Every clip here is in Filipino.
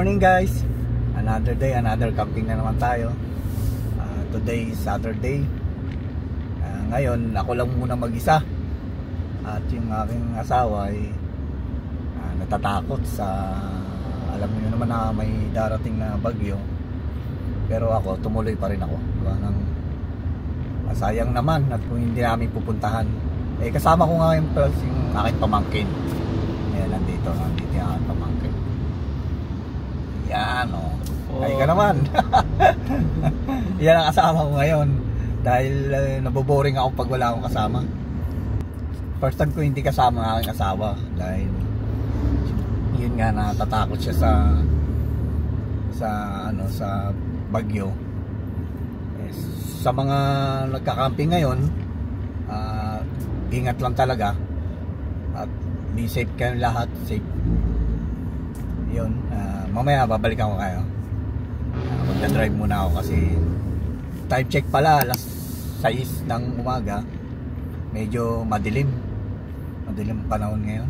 morning guys, another day, another camping na naman tayo. Today is Saturday. Ngayon ako lang muna mag-isa. At yung aking asawa ay natatakot sa, alam niyo naman na may darating na bagyo. Pero ako, tumuloy pa rin ako. Sayang naman at kung hindi namin pupuntahan. Kasama ko nga yung aking pamangkin. Ayan, nandito yung aking pamangkin. Yan o. Ay ka naman. Yan ang kasama ko ngayon. Dahil naboboring ako pag wala akong kasama. First time ko hindi kasama ang aking asawa. Dahil yun nga, natatakot siya sa bagyo. Sa mga nagka-camping ngayon, ingat lang talaga. At be safe kayo lahat. Safe. Yun. Mamaya babalikan ko kayo. Magdadrive muna ako kasi time check pala, alas 6 ng umaga. Medyo madilim. Madilim panahon ngayon.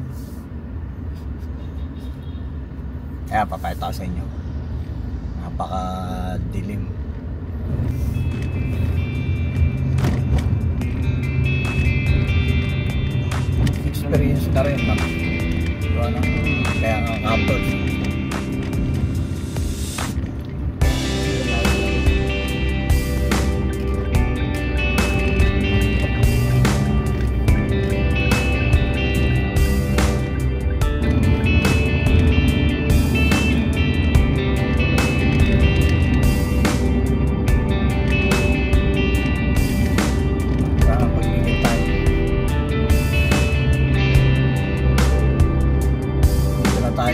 Kaya papayata sa inyo. Napaka-dilim. Experience na rin. Kaya nga kapag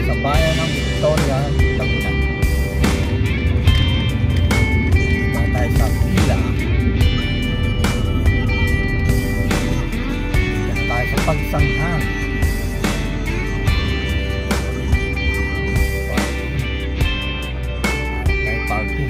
sa bayan ng Victoria, Laguna. Tayo sa pila. Tayo sa pagsanghan. Tayo party.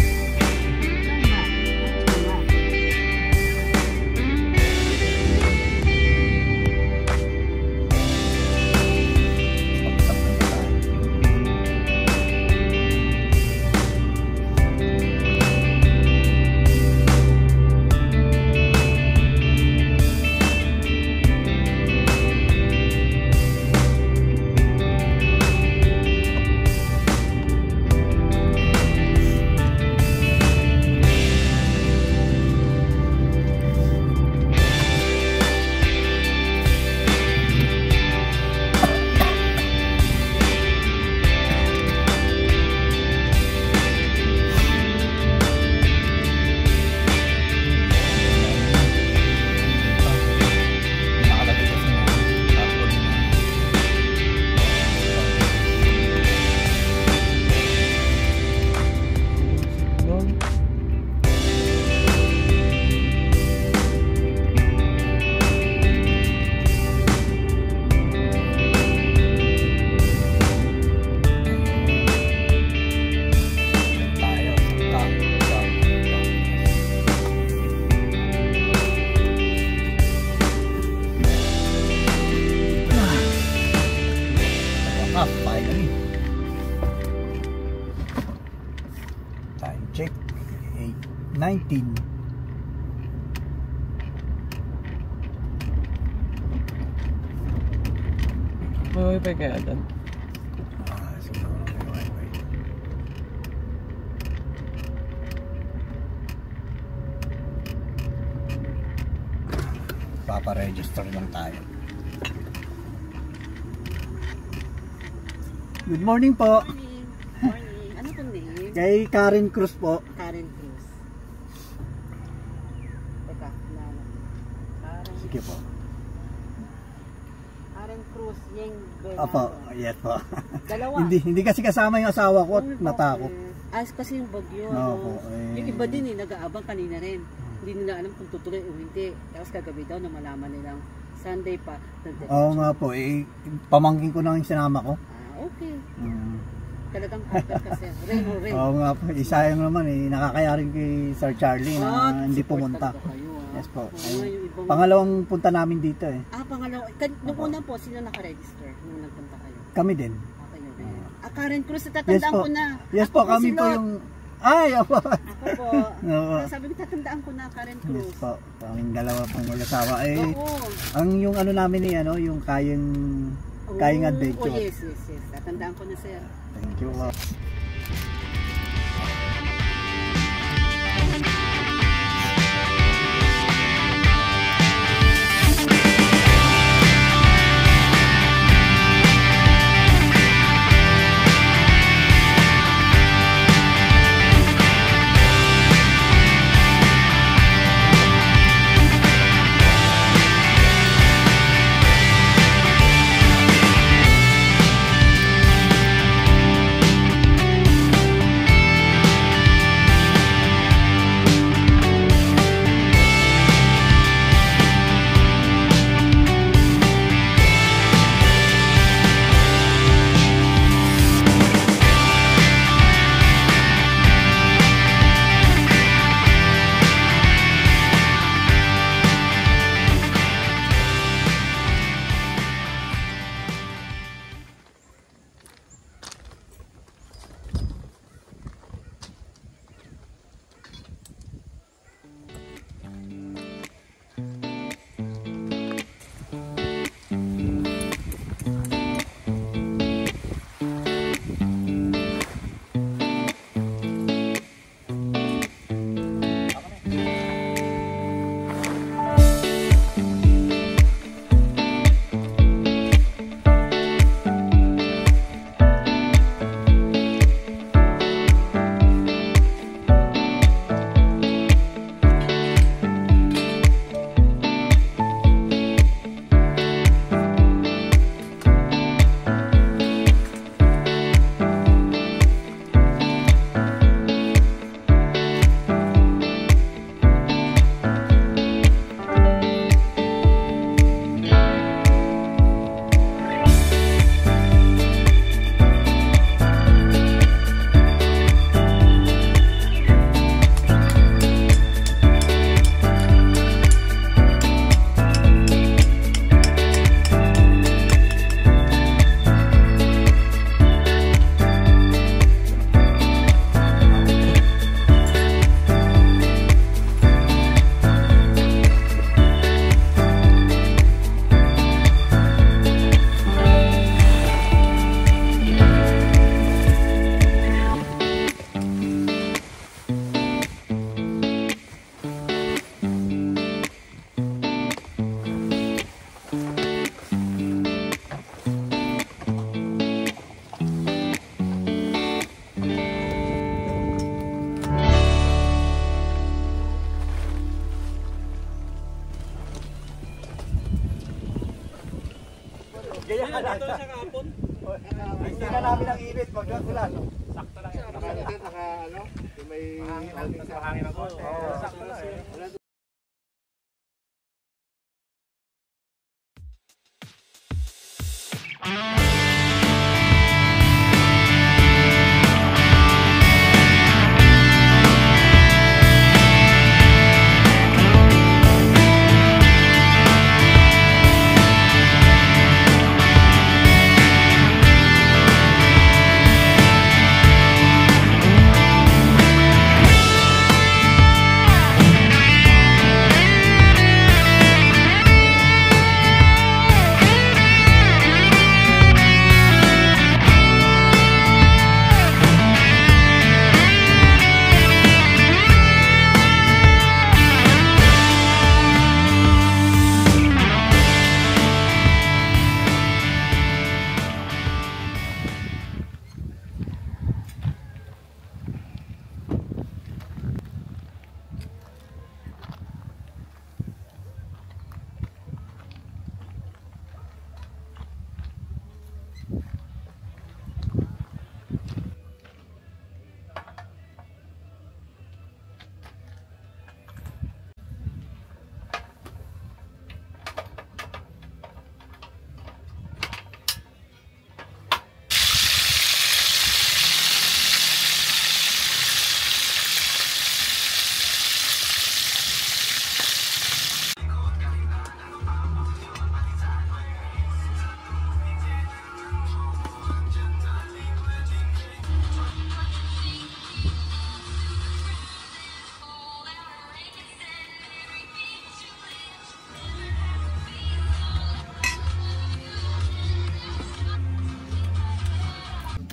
Finally. Time check 8:19. May wifi kaya doon? Siguro may wifi. Papa-register lang tayo. Good morning po. Morning. Ano pong name? Kay Karen Cruz po. Karen Cruz. Teka, Karen. Sige po. Karen Cruz, Yeng Bernardo. Opo, yes po. Dalawa. hindi kasi kasama yung asawa ko at natakot. Kasi yung bagyo. Opo, Yung iba din nag-aabang kanina rin. Hindi nila alam kung tutuloy o hindi. Tapos kagabi daw na malaman nilang Sunday pa. Oo nga po, pamangkin ko na yung sinama ko. Okay. Talagang cover kasi. Rain or rain. Oo nga po, isayang naman nakakaya rin kay Sir Charlie na hindi pumunta. Yes po. Pangalawang punta namin dito pangalawa. Nung una po, sino naka-register nung nagpunta kayo? Kami din. Kayo din. Karen Cruz, tatandaan ko na. Yes po, Ako kami si po Lot. yung... Ay, ako. Ako po. Oo. Sabi ko, tatandaan ko na, Karen Cruz. Yes po, kaming dalawa pong mag-asawa. Oo. Ang yung ano namin yung kayang adventure. Oh, yes. Tatandaan ko na, sir. Thank you po. Ganyan ka lang. Dito sa kapon. Hindi na namin ang init. Pagkat ulan. Sakto lang yan. May hangin ako. Sakto lang.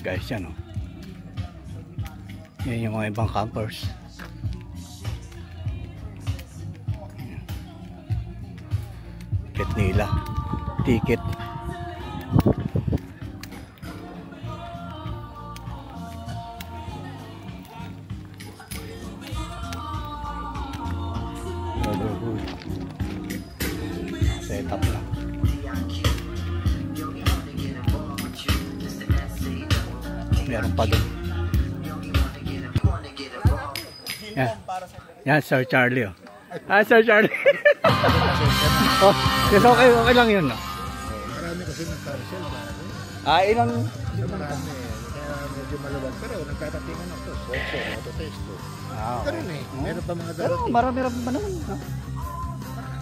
guys, yan o. Yan yung mga ibang campers. Ticket nila. Ticket. Setup lang. Meron pa doon. Yan. Yan, Sir Charlie. Oh. Ah, Sir Charlie. Oh, yes, okay lang yun. No? Marami kasi ng carousel. Ah, ilang? Marami. Kaya medyo maluwag. Pero nagkatatingan ako. Soso, autotesto. Ah, Ito rin eh. Meron pa mga pero darating. marami pa naman. No?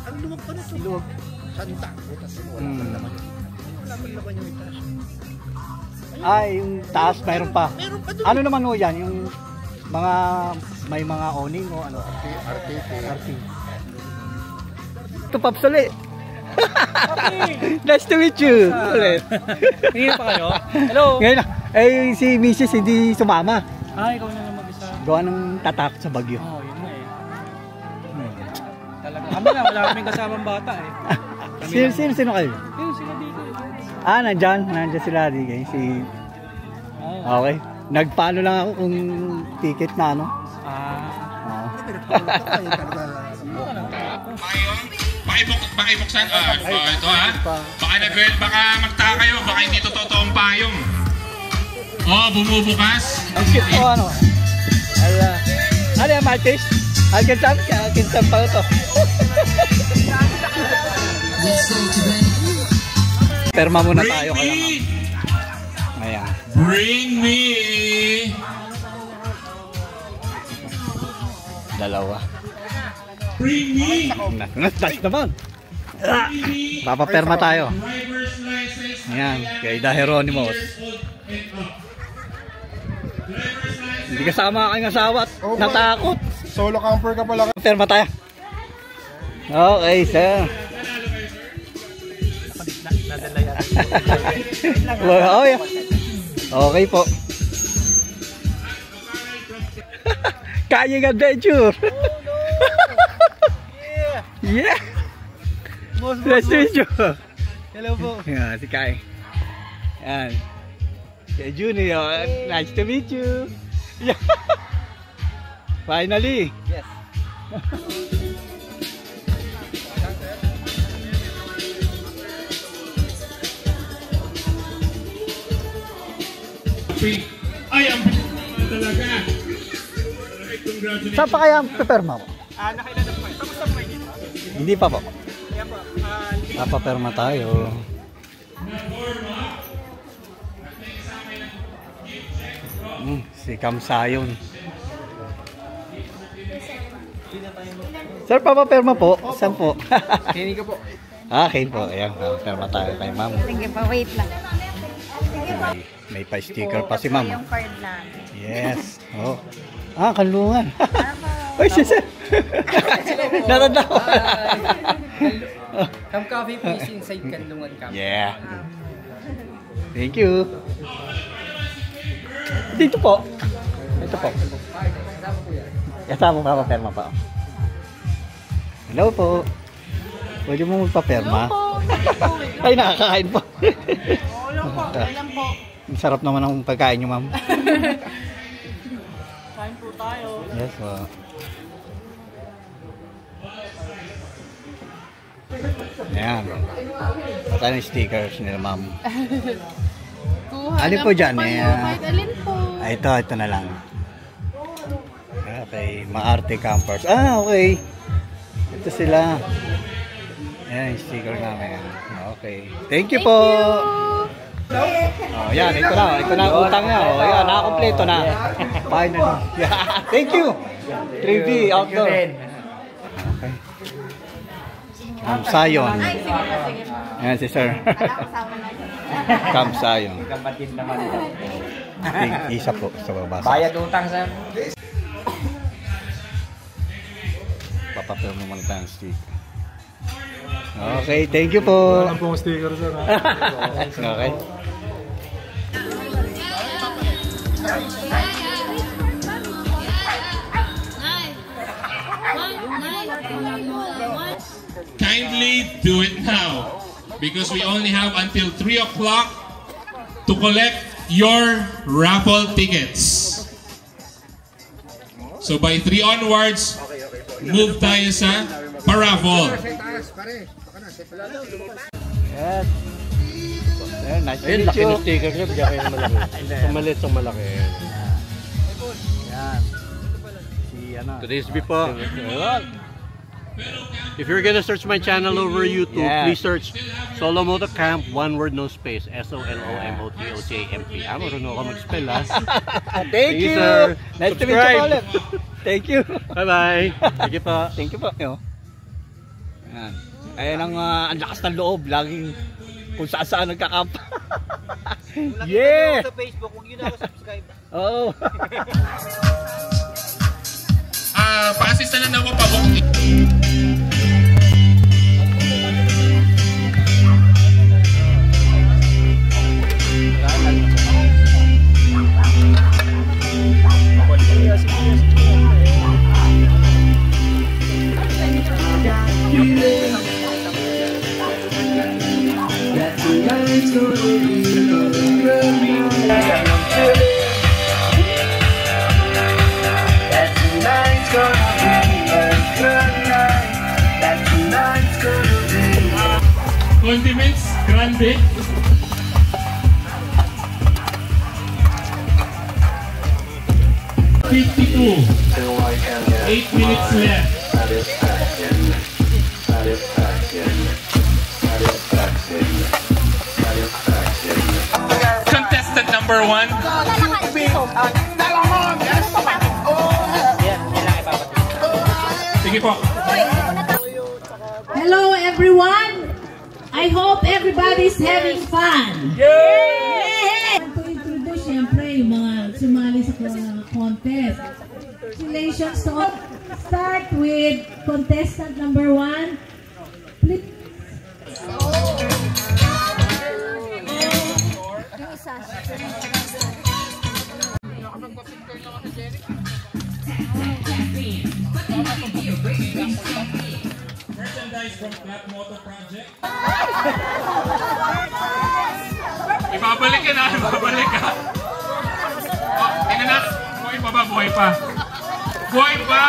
Ang luwag pa nito. Luwag. Santa. Butas mo. Wala pa naman. Wala pa naman yung itaas. Ah, yung taas mayroon pa. Meron pa doon. Ano naman ho yan? Yung mga, may mga awning o ano? RT. Ito, Paps ulit. Nice to meet you. Ulit. Hindi pa kayo? Hello? Ngayon, eh si Mrs. hindi sumama. Ah, ikaw na lang mag-isa. Gawa ng tatakot sa bagyo. Oo, yun na eh. Talaga. Kami lang, wala kaming kasamang bata eh. Sino kayo? Yun, sila dito. Ah, nandyan sila di kayo. Ah. Okay. Nagpaano lang ako kung ticket na ano. Ah. Pakibuksan. Ito ha. Baka magtaka kayo. Baka hindi to totoong payong. Oh, bumubukas. Ang cute ko ano. Ano yan, Martis? Akin pa ito. Perma muna tayo kaya ma'am. Ayan. Bring me. Dalawa. Bring me. Touch naman. Papaperma tayo. Driver's license. Ayan, kay Da Jeronimos. Hindi kasama aking asawa at natakot. Solo camper ka pala. Perma tayo. Okay, sir. Oh, yeah. Okay po. Kayang adventure. Yeah. Nice to meet you. Hello po. Yeah, si Kai. Yan. Si Junior, nice to meet you. Yeah. Finally. Yes. Ay, ang talaga. Congratulations. Saan pa kaya ang peperma mo? Nakailan na po kayo. Kamusta po kayo dito? Hindi pa po. Kaya po. Papaperma tayo. Si Kamsayon. Sir, papaperma po. Saan po? Kinig ko po. Akin po. Ayan, papaperma tayo kay ma'am. Sige pa, wait lang. May pa-sticker pa si ma'am. Yung card na. Yes. Oh. Ah, kanlungan. Uy, si sir. Natanda ko. Camp Coffee please inside Kanlungan Camp. Yeah. Thank you. Dito po. Ito po. Kasama pa paperma pa. Hello po. Pwede mo magpaperma? Ay, nakakain po. Ilan po? Ang sarap naman ang pagkain nyo, ma'am. Kain po tayo. Yes, po. Ayan. Pata yung stickers nila, ma'am. Kuha Alin lang po dyan? kayo, kahit alin po. Ah, ito na lang. Okay, Maarte Campers. Ah, okay. Ito sila. Ayan, yung sticker namin. Okay. Thank you po. Oh, yan, ito na ang utang niya. Oh, yan, nakakompleto na. Finally. Yeah, thank you. 3D outdoor. Okay. Kamsayon. Ayan si sir. Kamsayon. Kapatid naman. Isa po sa baba. Bayad utang sir. Papapil mo muna tayong sticker. Okay, thank you po. Walang pong sticker sir. Okay. Kindly do it now because we only have until 3 o'clock to collect your raffle tickets. So by 3 onwards, move tayo sa paraffle. Yes. Ayan, nice to Ayun, meet laki you. ng sticker niya, bigyan kayo ng malaki. Sa maliit, sa malaki. Yan. Si ano. Today's be po. If you're gonna search my channel over YouTube, Yeah. please search Solo Moto Camp, one word, no space. SOLOMOTOJMP. Marunong ako mag-spell, ha? Thank you. sir. Nice to meet you Subscribe. ulit. Thank you. Bye-bye. Thank you po. Thank you po. Yan. Ayan ang lakas ng loob. Laging kung saan nagkakamp. Yeah! Sa Facebook, kung yun ako subscribe. Oo. Pa-assist na lang ako pabok. Condiments, grande. $52. 8 minutes left. Contestant number 1. Sige po. Hello everyone! I hope everybody's having fun! Yay! To introduce syempre yung mga sumali sa contest. Congratulations to all. Start with contestant number 1. Please. Merchandise from Flat Moto Project. Ibabalik ka na, ibabalik ka. Oh, tingnan na. Buhay pa ba? Buhay pa. Buhay pa!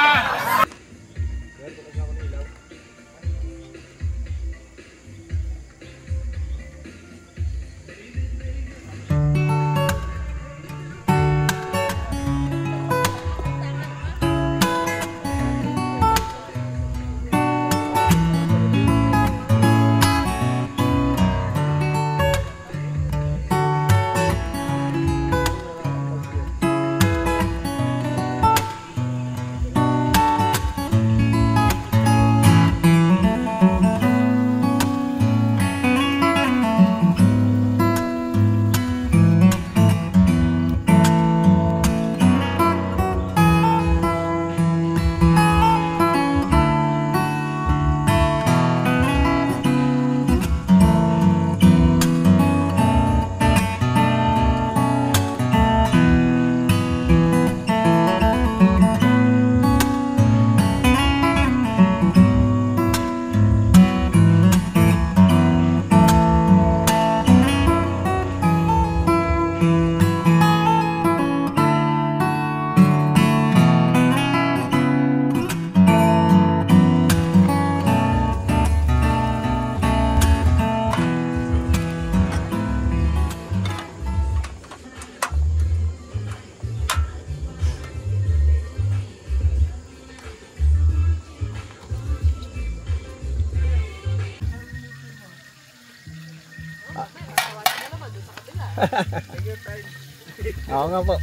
Oo nga po.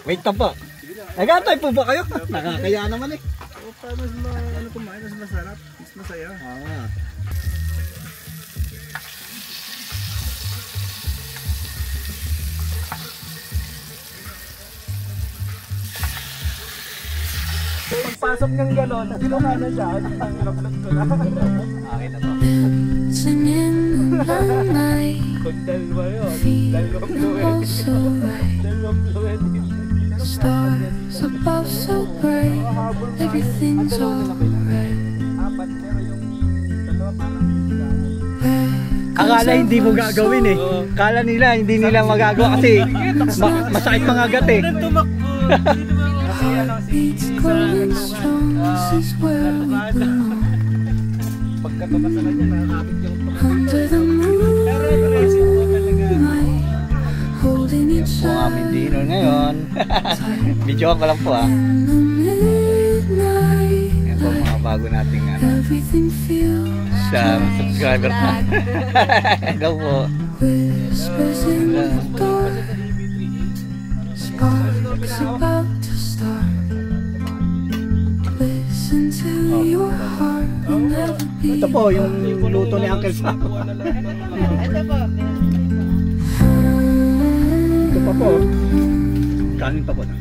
Wait lang po. Nag-aantay po ba kayo? Nakakaya naman eh. Paano ano kumain, mas masarap, mas masaya. Oo nga. Pagpasok niyang gano'n, kinuha na siya. Ang ilog ko na. Okay na to. Singing the night. Stars above so bright, everything's alright. Akala hindi mo gagawin eh. Akala nila hindi nila magagawa kasi masakit pangagat eh. Beats growing strong, this is where we belong. Under the moonlight, holding each Ang aming dinner ngayon. Video ko lang po ah. in the midnight. Yan po mga bago nating Everything feels subscriber na. Hello po. whispers in the dark. Sparks about to start. Listen to your heart. Will never be. Ito po yung luto ni Uncle Sam. Ito pa po. Kanin pa po na.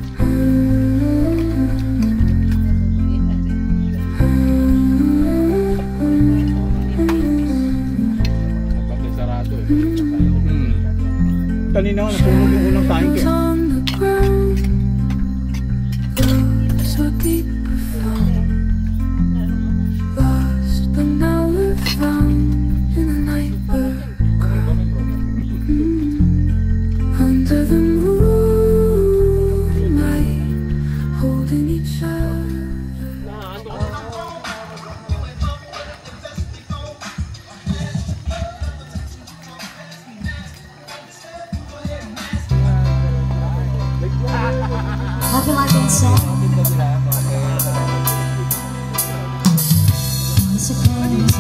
Kanina ako nasunog yung unang tangke. On the ground, so deep profound, lost but now we're found in the night bird crown. Under the moonlight, holding each other. Happy Mother's Day. Once again, it's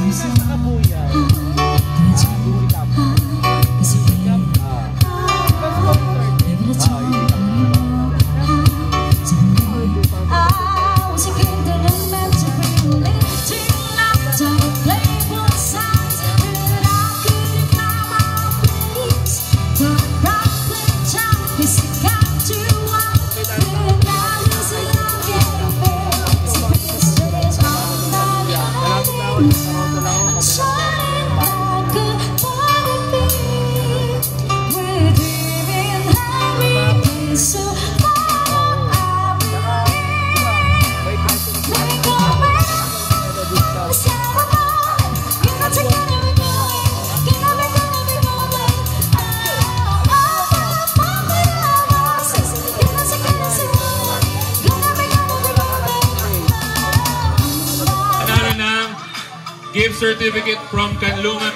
gift certificate from Kanlungan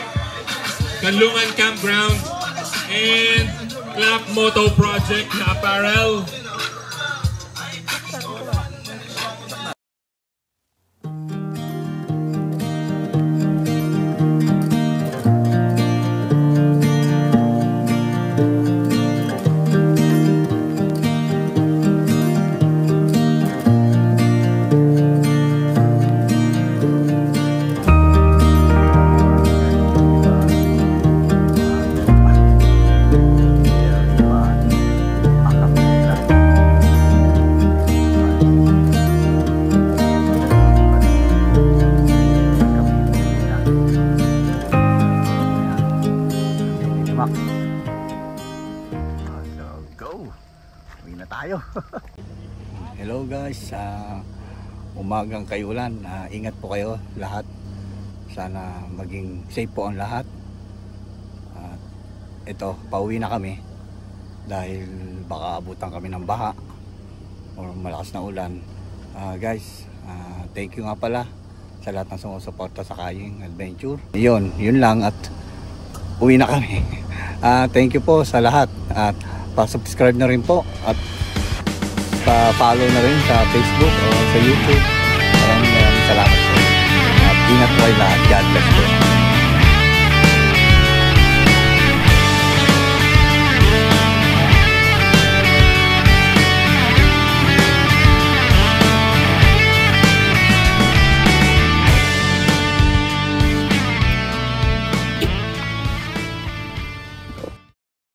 Campground and Clap Moto Project na apparel. Hello guys, umagang kayulan, ingat po kayo lahat, sana maging safe po ang lahat. Ito, pauwi na kami dahil baka abutan kami ng baha or malakas na ulan. Guys, thank you nga pala sa lahat ng sumusuporta sa Kaying Adventure. Yun lang at uwi na kami. Thank you po sa lahat at pa-subscribe na rin po at pa-follow na rin sa Facebook o sa YouTube. Maraming salamat po. At ingat po kayo lahat. God bless po.